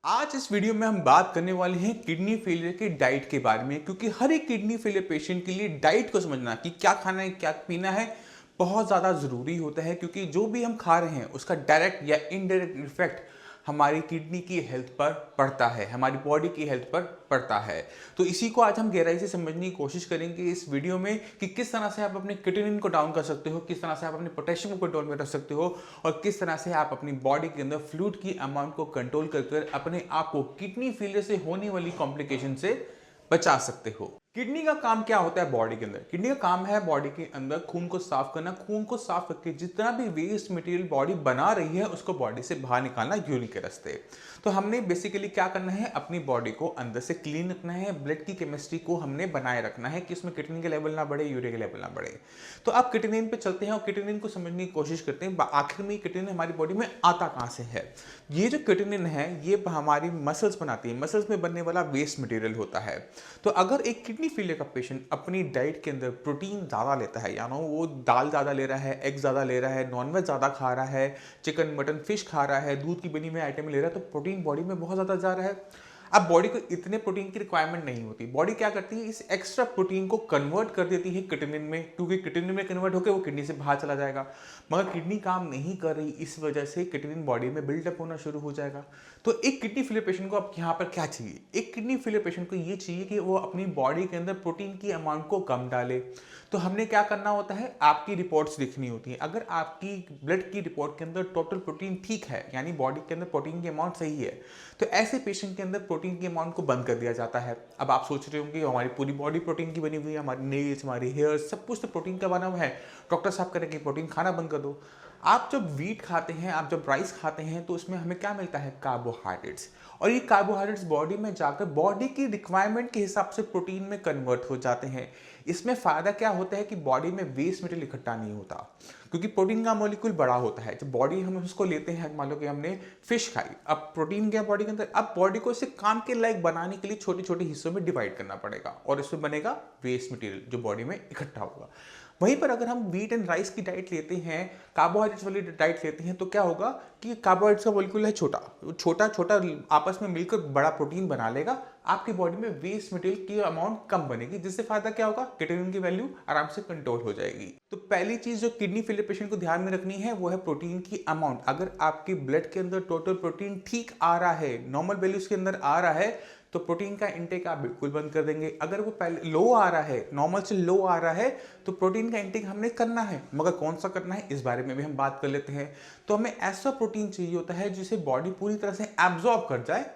आज इस वीडियो में हम बात करने वाले हैं किडनी फेलियर के डाइट के बारे में, क्योंकि हर एक किडनी फेलियर पेशेंट के लिए डाइट को समझना कि क्या खाना है क्या पीना है बहुत ज़्यादा ज़रूरी होता है। क्योंकि जो भी हम खा रहे हैं उसका डायरेक्ट या इनडायरेक्ट इफेक्ट हमारी किडनी की हेल्थ पर पड़ता है, हमारी बॉडी की हेल्थ पर पड़ता है। तो इसी को आज हम गहराई से समझने की कोशिश करेंगे इस वीडियो में कि किस तरह से आप अपने क्रिएटिनिन को डाउन कर सकते हो, किस तरह से आप अपने पोटेशियम को कंट्रोल में रख सकते हो और किस तरह से आप अपनी बॉडी के अंदर फ्लूइड की अमाउंट को कंट्रोल कर अपने आप को किडनी फेलियर से होने वाली कॉम्प्लिकेशन से बचा सकते हो। किडनी का काम क्या होता है बॉडी के अंदर? किडनी का काम है बॉडी के अंदर खून को साफ करना। खून को साफ करके जितना भी वेस्ट मटेरियल बॉडी बना रही है उसको बॉडी से बाहर निकालना यूरिन के रास्ते। तो हमने बेसिकली क्या करना है, अपनी बॉडी को अंदर से क्लीन रखना है। ब्लड की केमिस्ट्री को हमने बनाए रखना है कि उसमें क्रिएटिनिन के लेवल ना बढ़े, यूरिया के लेवल ना बढ़े। तो अब क्रिएटिनिन पे चलते हैं और क्रिएटिनिन को समझने की कोशिश करते हैं आखिर में क्रिएटिनिन हमारी बॉडी में आता कहाँ से है। ये जो क्रिएटिनिन है ये हमारी मसल्स बनाती है, मसल्स में बनने वाला वेस्ट मटेरियल होता है। तो अगर एक किडनी फेलियर का पेशेंट अपनी डाइट के अंदर प्रोटीन ज़्यादा लेता है, यानी वो दाल ज़्यादा ले रहा है, एग ज़्यादा ले रहा है, नॉनवेज ज़्यादा खा रहा है, चिकन मटन फिश खा रहा है, दूध की बनी हुई आइटम ले रहा है, तो प्रोटीन बॉडी में बहुत ज़्यादा जा रहा है। अब बॉडी को इतने प्रोटीन की रिक्वायरमेंट नहीं होती। बॉडी क्या करती है, इस एक्स्ट्रा प्रोटीन को कन्वर्ट कर देती है क्रिएटिनिन में, क्योंकि क्रिएटिनिन में कन्वर्ट होकर वो किडनी से बाहर चला जाएगा। मगर किडनी काम नहीं कर रही, इस वजह से क्रिएटिनिन बॉडी में बिल्डअप होना शुरू हो जाएगा। तो एक किडनी फेलियर पेशेंट को अब यहाँ पर क्या चाहिए? एक किडनी फेलियर पेशेंट को ये चाहिए कि वो अपनी बॉडी के अंदर प्रोटीन की अमाउंट को कम डाले। तो हमने क्या करना होता है, आपकी रिपोर्ट्स दिखनी होती है। अगर आपकी ब्लड की रिपोर्ट के अंदर टोटल प्रोटीन ठीक है, यानी बॉडी के अंदर प्रोटीन की अमाउंट सही है, तो ऐसे पेशेंट के अंदर प्रोटीन की अमाउंट को बंद कर दिया जाता है। अब आप सोच रहे होंगे हमारी पूरी बॉडी प्रोटीन की बनी हुई है, हमारी नेल्स, हमारी हेयर्स, सब कुछ तो प्रोटीन का बना हुआ है, डॉक्टर साहब करेंगे प्रोटीन खाना बंद कर दो। आप जब वीट खाते हैं, आप जब राइस खाते हैं, तो उसमें हमें क्या मिलता है, कार्बोहाइड्रेट्स। और ये कार्बोहाइड्रेट्स बॉडी में जाकर बॉडी की रिक्वायरमेंट के हिसाब से प्रोटीन में कन्वर्ट हो जाते हैं। इसमें फ़ायदा क्या होता है कि बॉडी में वेस्ट मटेरियल इकट्ठा नहीं होता, क्योंकि प्रोटीन का मॉलिक्यूल बड़ा होता है। जब बॉडी हम उसको लेते हैं, मान लो कि हमने फिश खाई, अब प्रोटीन गया बॉडी के अंदर, अब बॉडी को इसे काम के लायक बनाने के लिए छोटे छोटे हिस्सों में डिवाइड करना पड़ेगा और इसमें बनेगा वेस्ट मटेरियल जो बॉडी में इकट्ठा होगा। वहीं पर अगर हम व्हीट एंड राइस की डाइट लेते हैं, कार्बोहाइड्रेट्स वाली डाइट लेते हैं, तो क्या होगा कि कार्बोहाइड्रेट्स का मॉलिक्यूल है छोटा छोटा छोटा, आपस में मिलकर बड़ा प्रोटीन बना लेगा। आपकी बॉडी में वेस्ट मटेरियल की अमाउंट कम बनेगी, जिससे फायदा क्या होगा, क्रिएटिनिन की वैल्यू आराम से कंट्रोल हो जाएगी। तो पहली चीज जो किडनी फेलियर पेशेंट को ध्यान में रखनी है वो है प्रोटीन की अमाउंट। अगर आपके ब्लड के अंदर टोटल प्रोटीन ठीक आ रहा है, नॉर्मल वैल्यूज के अंदर आ रहा है, तो प्रोटीन का इंटेक आप बिल्कुल बंद कर देंगे। अगर वो पहले लो आ रहा है, नॉर्मल से लो आ रहा है, तो प्रोटीन का इंटेक हमने करना है, मगर कौन सा करना है इस बारे में भी हम बात कर लेते हैं। तो हमें ऐसा प्रोटीन चाहिए होता है जिसे बॉडी पूरी तरह से एब्जॉर्ब कर जाए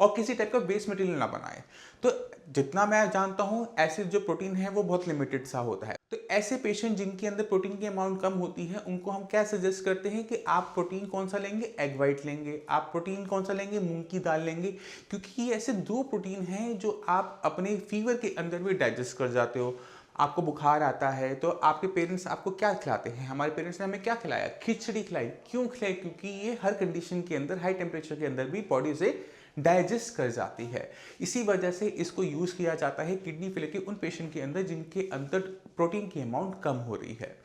और किसी टाइप का वेस्ट मटेरियल ना बनाए। तो जितना मैं जानता हूं, ऐसे जो प्रोटीन है वो बहुत लिमिटेड सा होता है। तो ऐसे पेशेंट जिनके अंदर प्रोटीन की अमाउंट कम होती है, उनको हम क्या सजेस्ट करते हैं कि आप प्रोटीन कौन सा लेंगे, एग वाइट लेंगे। आप प्रोटीन कौन सा लेंगे, मूंग की दाल लेंगे, क्योंकि ये ऐसे दो प्रोटीन हैं जो आप अपने फीवर के अंदर भी डाइजेस्ट कर जाते हो। आपको बुखार आता है तो आपके पेरेंट्स आपको क्या खिलाते हैं? हमारे पेरेंट्स ने हमें क्या खिलाया, खिचड़ी खिलाई। क्यों खिलाई? क्योंकि ये हर कंडीशन के अंदर, हाई टेम्परेचर के अंदर भी बॉडी से डाइजेस्ट कर जाती है। इसी वजह से इसको यूज किया जाता है किडनी फेलियर के उन पेशेंट के अंदर जिनके अंदर प्रोटीन की अमाउंट कम हो रही है।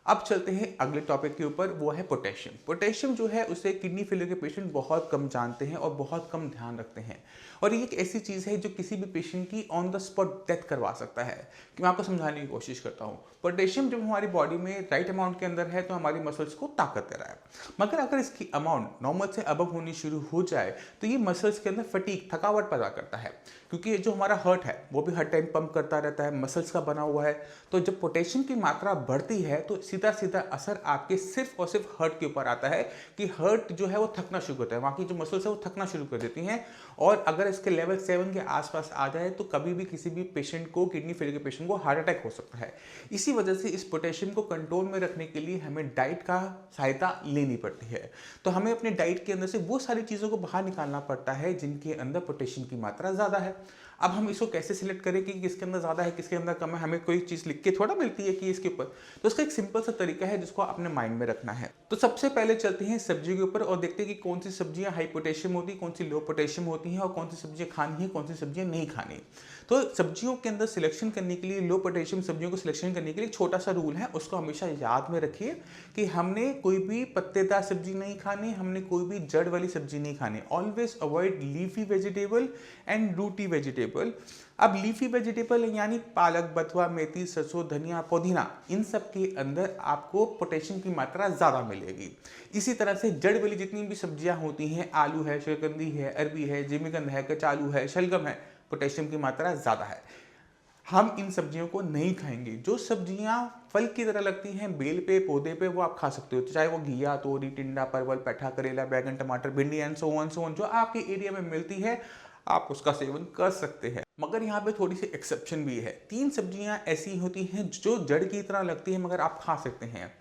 अब चलते हैं अगले टॉपिक के ऊपर, वो है पोटेशियम। पोटेशियम जो है उसे किडनी फेलियर के पेशेंट बहुत कम जानते हैं और बहुत कम ध्यान रखते हैं, और ये एक ऐसी चीज़ है जो किसी भी पेशेंट की ऑन द स्पॉट डेथ करवा सकता है। कि मैं आपको समझाने की कोशिश करता हूँ। पोटेशियम जब हमारी बॉडी में राइट अमाउंट के अंदर है तो हमारी मसल्स को ताकत दे रहा है, मगर अगर इसकी अमाउंट नॉर्मल से अबव होनी शुरू हो जाए तो ये मसल्स के अंदर फटीग, थकावट पैदा करता है, क्योंकि जो हमारा हार्ट है वो भी हर टाइम पंप करता रहता है, मसल्स का बना हुआ है। तो जब पोटेशियम की मात्रा बढ़ती है तो सीधा सीधा असर आपके सिर्फ और सिर्फ हार्ट के ऊपर आता है कि हार्ट जो है वो थकना शुरू करता है, वहाँ की जो मसल्स है वो थकना शुरू कर देती हैं। और अगर इसके लेवल 7 के आसपास आ जाए तो कभी भी किसी भी पेशेंट को, किडनी फेलियर के पेशेंट को हार्ट अटैक हो सकता है। इसी वजह से इस पोटेशियम को कंट्रोल में रखने के लिए हमें डाइट का सहायता लेनी पड़ती है। तो हमें अपने डाइट के अंदर से वो सारी चीज़ों को बाहर निकालना पड़ता है जिनके अंदर पोटेशियम की मात्रा ज़्यादा है। अब हम इसको कैसे सिलेक्ट करें कि किसके अंदर ज़्यादा है किसके अंदर कम है, हमें कोई चीज़ लिख के थोड़ा मिलती है कि इसके ऊपर, तो उसका एक सिंपल सा तरीका है जिसको अपने माइंड में रखना है। तो सबसे पहले चलते हैं सब्जी के ऊपर और देखते हैं कि कौन सी सब्जियां हाई पोटेशियम होती है, कौन सी लो पोटेशियम होती हैं और कौन सी सब्जियां खानी है, कौन सी सब्जियां नहीं खानी। तो सब्जियों के अंदर सिलेक्शन करने के लिए, लो पोटेशियम सब्जियों को सिलेक्शन करने के लिए एक छोटा सा रूल है, उसको हमेशा याद में रखिए कि हमने कोई भी पत्तेदार सब्जी नहीं खानी, हमने कोई भी जड़ वाली सब्जी नहीं खानी। Always avoid leafy vegetable and रूटी वेजिटेबल। अब लीफी वेजिटेबल यानी पालक, बथुआ, मेथी, सरसों, धनिया, पुदीना, इन सब के अंदर आपको पोटेशियम की मात्रा ज़्यादा मिलेगी। इसी तरह से जड़ वाली जितनी भी सब्जियां होती हैं, आलू है, शकरकंदी है, अरबी है, जिमीकंद है, कचालू है, शलगम है, पोटेशियम की मात्रा ज़्यादा है। हम इन सब्जियों को नहीं खाएंगे। जो सब्जियां फल की तरह लगती हैं, बेल पे, पौधे पे, वो आप खा सकते हो, चाहे वो घिया, तोरी, टिंडा, परवल, पैठा, करेला, बैगन, टमाटर, भिंडी एंड सो ऑन जो आपके एरिया में मिलती है, आप उसका सेवन कर सकते हैं। मगर यहाँ पे थोड़ी सी एक्सेप्शन भी है। 3 सब्जियां ऐसी होती हैं जो जड़ की तरह लगती है मगर आप खा सकते हैं।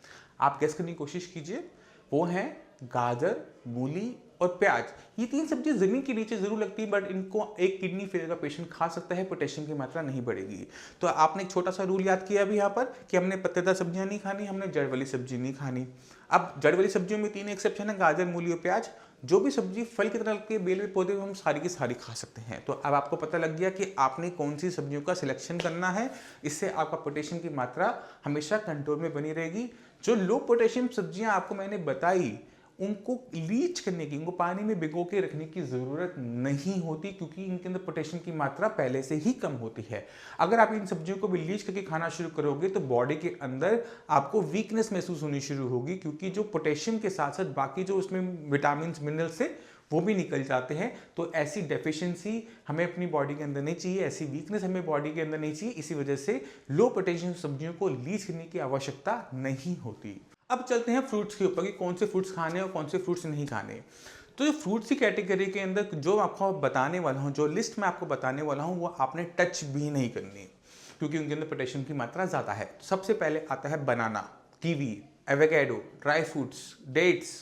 आप गेस करने की कोशिश कीजिए, वो हैं गाजर, मूली और प्याज। ये 3 सब्जियां जमीन के नीचे जरूर लगती है, बट इनको एक किडनी फेलियर का पेशेंट खा सकता है, पोटेशियम की मात्रा नहीं बढ़ेगी। तो आपने एक छोटा सा रूल याद किया अभी यहाँ पर कि हमने पत्तेदार सब्जियां नहीं खानी, हमने जड़ वाली सब्जी नहीं खानी। अब जड़ वाली सब्जियों में 3 एक्सेप्शन है, गाजर, मूली और प्याज। जो भी सब्जी फल की तरह लगती है, बेल में, पौधे में, हम सारी की सारी खा सकते हैं। तो अब आपको पता लग गया कि आपने कौन सी सब्जियों का सिलेक्शन करना है। इससे आपका पोटेशियम की मात्रा हमेशा कंट्रोल में बनी रहेगी। जो लो पोटेशियम सब्जियां आपको मैंने बताई, उनको लीच करने की, उनको पानी में भिगो के रखने की ज़रूरत नहीं होती, क्योंकि इनके अंदर पोटेशियम की मात्रा पहले से ही कम होती है। अगर आप इन सब्जियों को भी लीच करके खाना शुरू करोगे तो बॉडी के अंदर आपको वीकनेस महसूस होनी शुरू होगी, क्योंकि जो पोटेशियम के साथ साथ बाकी जो उसमें विटामिन मिनरल्स है वो भी निकल जाते हैं। तो ऐसी डेफिशिएंसी हमें अपनी बॉडी के अंदर नहीं चाहिए, ऐसी वीकनेस हमें बॉडी के अंदर नहीं चाहिए। इसी वजह से लो पोटेशियम सब्जियों को लीच करने की आवश्यकता नहीं होती। अब चलते हैं फ्रूट्स के ऊपर कि कौन से फ्रूट्स खाने और कौन से फ्रूट्स नहीं खाने। तो जो फ्रूट्स की कैटेगरी के अंदर जो आपको बताने वाला हूँ, जो लिस्ट मैं आपको बताने वाला हूँ, वो आपने टच भी नहीं करनी, क्योंकि उनके अंदर पोटेशियम की मात्रा ज़्यादा है। सबसे पहले आता है banana, kiwi, avocado, dry fruits, dates,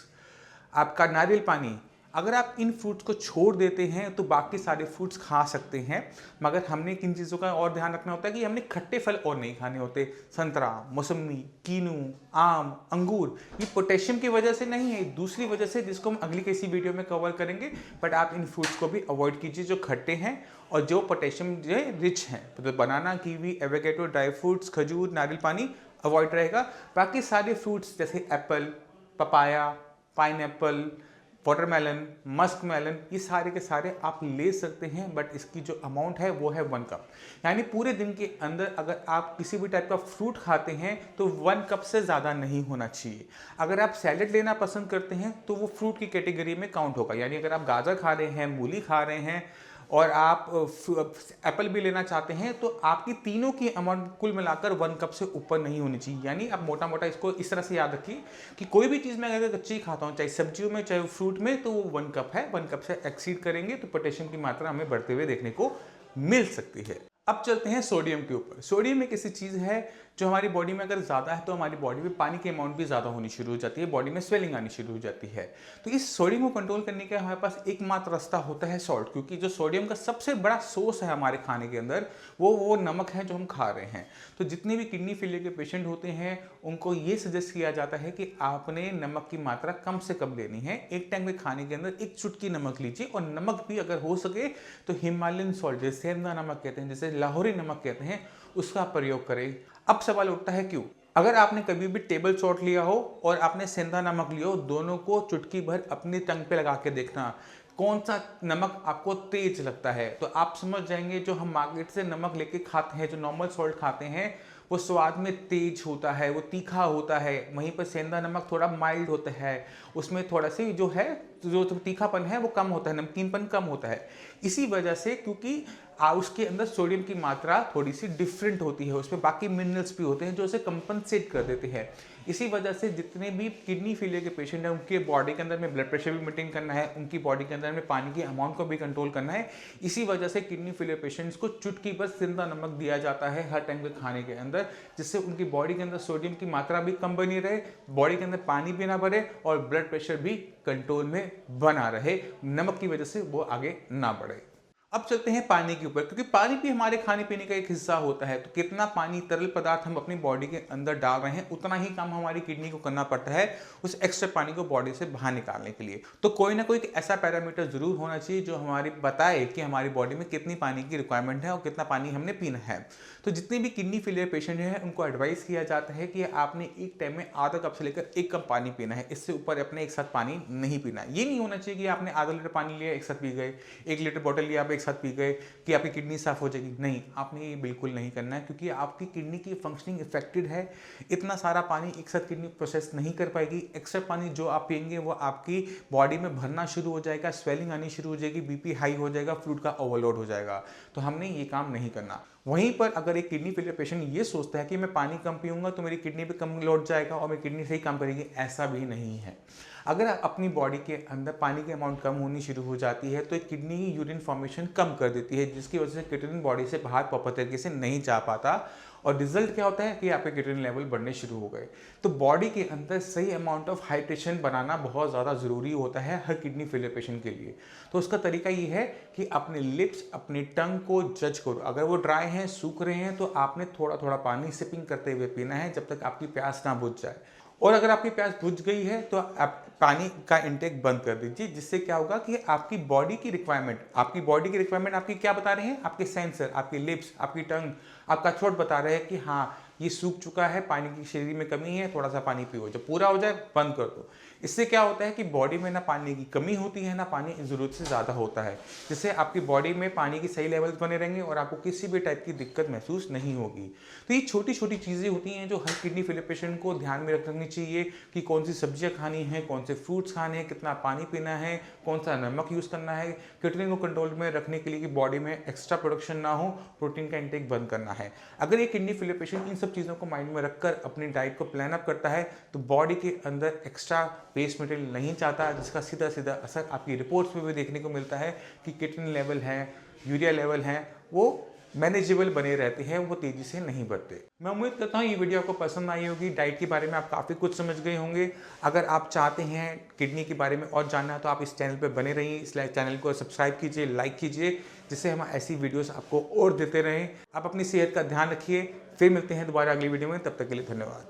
आपका नारियल पानी। अगर आप इन फ्रूट्स को छोड़ देते हैं तो बाकी सारे फ्रूट्स खा सकते हैं, मगर हमने किन चीज़ों का और ध्यान रखना होता है कि हमने खट्टे फल और नहीं खाने होते। संतरा, मौसमी, कीनू, आम, अंगूर, ये पोटेशियम की वजह से नहीं है, दूसरी वजह से, जिसको हम अगली किसी वीडियो में कवर करेंगे। बट आप इन फ्रूट्स को भी अवॉइड कीजिए जो खट्टे हैं और जो पोटेशियम जो रिच हैं। तो banana, kiwi, avocado, dry fruits, खजूर, नारियल पानी अवॉइड रहेगा। बाकी सारे फ्रूट्स जैसे apple, papaya, pineapple, watermelon, musk melon, ये सारे के सारे आप ले सकते हैं, बट इसकी जो अमाउंट है वो है 1 कप। यानी पूरे दिन के अंदर अगर आप किसी भी टाइप का फ्रूट खाते हैं तो 1 कप से ज़्यादा नहीं होना चाहिए। अगर आप सैलेड लेना पसंद करते हैं तो वो फ्रूट की कैटेगरी में काउंट होगा। यानी अगर आप गाजर खा रहे हैं, मूली खा रहे हैं और आप एप्पल भी लेना चाहते हैं, तो आपकी तीनों की अमाउंट कुल मिलाकर 1 कप से ऊपर नहीं होनी चाहिए। यानी आप मोटा मोटा इसको इस तरह से याद रखिए कि कोई भी चीज़ मैं अगर कच्ची खाता हूँ, चाहे सब्जियों में चाहे फ्रूट में, तो वो 1 कप है। 1 कप से एक्सीड करेंगे तो पोटेशियम की मात्रा हमें बढ़ते हुए देखने को मिल सकती है। अब चलते हैं सोडियम के ऊपर। सोडियम एक ऐसी चीज़ है जो हमारी बॉडी में अगर ज़्यादा है तो हमारी बॉडी में पानी की अमाउंट भी ज़्यादा होनी शुरू हो जाती है, बॉडी में स्वेलिंग आनी शुरू हो जाती है। तो इस सोडियम को कंट्रोल करने का हमारे पास एकमात्र रास्ता होता है सॉल्ट, क्योंकि जो सोडियम का सबसे बड़ा सोर्स है हमारे खाने के अंदर वो नमक है जो हम खा रहे हैं। तो जितने भी किडनी फेलियर के पेशेंट होते हैं उनको ये सजेस्ट किया जाता है कि आपने नमक की मात्रा कम से कम लेनी है। एक टाइम के खाने के अंदर 1 चुटकी नमक लीजिए, और नमक भी अगर हो सके तो हिमालयन सॉल्ट, जैसे सेंधा नमक कहते हैं, जैसे लाहौरी नमक कहते हैं, उसका प्रयोग करें। अब सवाल उठता है क्यों? अगर आपने कभी भी टेबल सॉल्ट लिया हो और आपने सेंधा नमक लिया हो, दोनों को चुटकी भर अपनी टंग पे लगा के देखना कौन सा नमक आपको तेज लगता है। तो आप समझ जाएंगे जो हम मार्केट से नमक लेके खाते हैं, जो नॉर्मल सॉल्ट खाते हैं, वो स्वाद में तेज होता है, वो तीखा होता है। वहीं पर सेंधा नमक थोड़ा माइल्ड होता है, उसमें थोड़ा सी जो है जो तीखापन है वो कम होता है, नमकीनपन कम होता है। इसी वजह से, क्योंकि उसके अंदर सोडियम की मात्रा थोड़ी सी डिफरेंट होती है, उसमें बाकी मिनरल्स भी होते हैं जो उसे कंपनसेट कर देते हैं। इसी वजह से जितने भी किडनी फेलियर के पेशेंट हैं उनके बॉडी के अंदर में ब्लड प्रेशर भी मेंटेन करना है, उनकी बॉडी के अंदर में पानी की अमाउंट को भी कंट्रोल करना है। इसी वजह से किडनी फेलियर पेशेंट्स को चुटकी पर सेंधा नमक दिया जाता है हर टाइम के खाने के अंदर, जिससे उनकी बॉडी के अंदर सोडियम की मात्रा भी कम बनी रहे, बॉडी के अंदर पानी भी ना बढ़े और ब्लड प्रेशर भी कंट्रोल में बना रहे, नमक की वजह से वो आगे ना बढ़े। अब चलते हैं पानी के ऊपर, क्योंकि पानी भी हमारे खाने पीने का एक हिस्सा होता है। तो कितना पानी, तरल पदार्थ हम अपनी बॉडी के अंदर डाल रहे हैं, उतना ही काम हमारी किडनी को करना पड़ता है उस एक्स्ट्रा पानी को बॉडी से बाहर निकालने के लिए। तो कोई ना कोई एक ऐसा पैरामीटर जरूर होना चाहिए जो हमारी बताए कि हमारी बॉडी में कितनी पानी की रिक्वायरमेंट है और कितना पानी हमने पीना है। तो जितने भी किडनी फेलियर पेशेंट हैं उनको एडवाइस किया जाता है कि आपने एक टाइम में आधा कप से लेकर 1 कप पानी पीना है, इससे ऊपर अपने एक साथ पानी नहीं पीना। ये नहीं होना चाहिए कि आपने आधा लीटर पानी लिया एक साथ पी गए, 1 लीटर बॉटल लिया आप एक साथ पी गए कि आपकी किडनी साफ हो जाएगी। नहीं, आपने ये बिल्कुल नहीं करना है, क्योंकि आपकी किडनी की फंक्शनिंग इफेक्टेड है। इतना सारा पानी एक साथ किडनी प्रोसेस नहीं कर पाएगी। एक्स्ट्रा पानी जो आप पिएंगे वो आपकी बॉडी में भरना शुरू हो जाएगा, स्वेलिंग आनी शुरू हो जाएगी, बीपी हाई हो जाएगा, फ्लूइड का ओवरलोड हो जाएगा। तो हमने ये काम नहीं करना। वहीं पर अगर एक किडनी फेलियर पेशेंट ये सोचता है कि मैं पानी कम पीऊंगा तो मेरी किडनी पे कम लोड जाएगा और मेरी किडनी सही काम करेगी, ऐसा भी नहीं है। अगर अपनी बॉडी के अंदर पानी की अमाउंट कम होनी शुरू हो जाती है तो किडनी यूरिन फॉर्मेशन कम कर देती है, जिसकी वजह से किडनी बॉडी से बाहर प्रॉपर तरीके से नहीं जा पाता और रिजल्ट क्या होता है कि आपके किडनी लेवल बढ़ने शुरू हो गए। तो बॉडी के अंदर सही अमाउंट ऑफ हाइड्रेशन बनाना बहुत ज़्यादा ज़रूरी होता है हर किडनी फेलियर पेशेंट के लिए। तो उसका तरीका ये है कि अपने लिप्स, अपने टंग को जज करो। अगर वो ड्राई हैं, सूख रहे हैं, तो आपने थोड़ा थोड़ा पानी सिपिंग करते हुए पीना है जब तक आपकी प्यास ना बुझ जाए। और अगर आपकी प्यास बुझ गई है तो आप पानी का इंटेक बंद कर दीजिए, जिससे क्या होगा कि आपकी बॉडी की रिक्वायरमेंट आपकी क्या बता रहे हैं, आपके सेंसर, आपके लिप्स, आपकी टंग, आपका थ्रोट बता रहे हैं कि हाँ ये सूख चुका है, पानी की शरीर में कमी है, थोड़ा सा पानी पियो। जब पूरा हो जाए बंद कर दो। इससे क्या होता है कि बॉडी में ना पानी की कमी होती है ना पानी ज़रूरत से ज़्यादा होता है, जिससे आपकी बॉडी में पानी की सही लेवल्स बने रहेंगे और आपको किसी भी टाइप की दिक्कत महसूस नहीं होगी। तो ये छोटी छोटी चीज़ें होती हैं जो हर किडनी फेलियर पेशेंट को ध्यान में रखनी चाहिए कि कौन सी सब्जियाँ खानी है, कौन से फ्रूट्स खाने हैं, कितना पानी पीना है, कौन सा नमक यूज़ करना है, किडनी को कंट्रोल में रखने के लिए कि बॉडी में एक्स्ट्रा प्रोडक्शन ना हो, प्रोटीन का इंटेक बंद करना है। अगर ये किडनी फेलियर पेशेंट इन सब चीज़ों को माइंड में रखकर अपनी डाइट को प्लान अप करता है तो बॉडी के अंदर एक्स्ट्रा वेस्ट मटेरियल नहीं चाहता, जिसका सीधा सीधा असर आपकी रिपोर्ट्स में भी देखने को मिलता है कि किडनी लेवल है, यूरिया लेवल है, वो मैनेजेबल बने रहते हैं, वो तेजी से नहीं बढ़ते। मैं उम्मीद करता हूँ ये वीडियो आपको पसंद आई होगी। डाइट के बारे में आप काफ़ी कुछ समझ गए होंगे। अगर आप चाहते हैं किडनी के बारे में और जानना तो आप इस चैनल पर बने रहिए। इस चैनल को सब्सक्राइब कीजिए, लाइक कीजिए, जिससे हम ऐसी वीडियोस आपको और देते रहें। आप अपनी सेहत का ध्यान रखिए। फिर मिलते हैं दोबारा अगली वीडियो में, तब तक के लिए धन्यवाद।